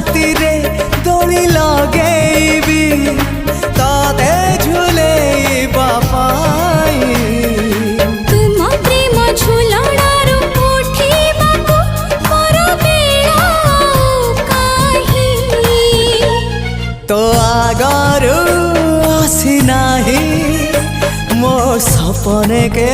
रातिरे दोली लगेबी तते झुलेइबा पाई। तुम प्रेम झुलणारू उठिबाकू मोर बेला काहे। तो आगरू आसी नाही मो सपने के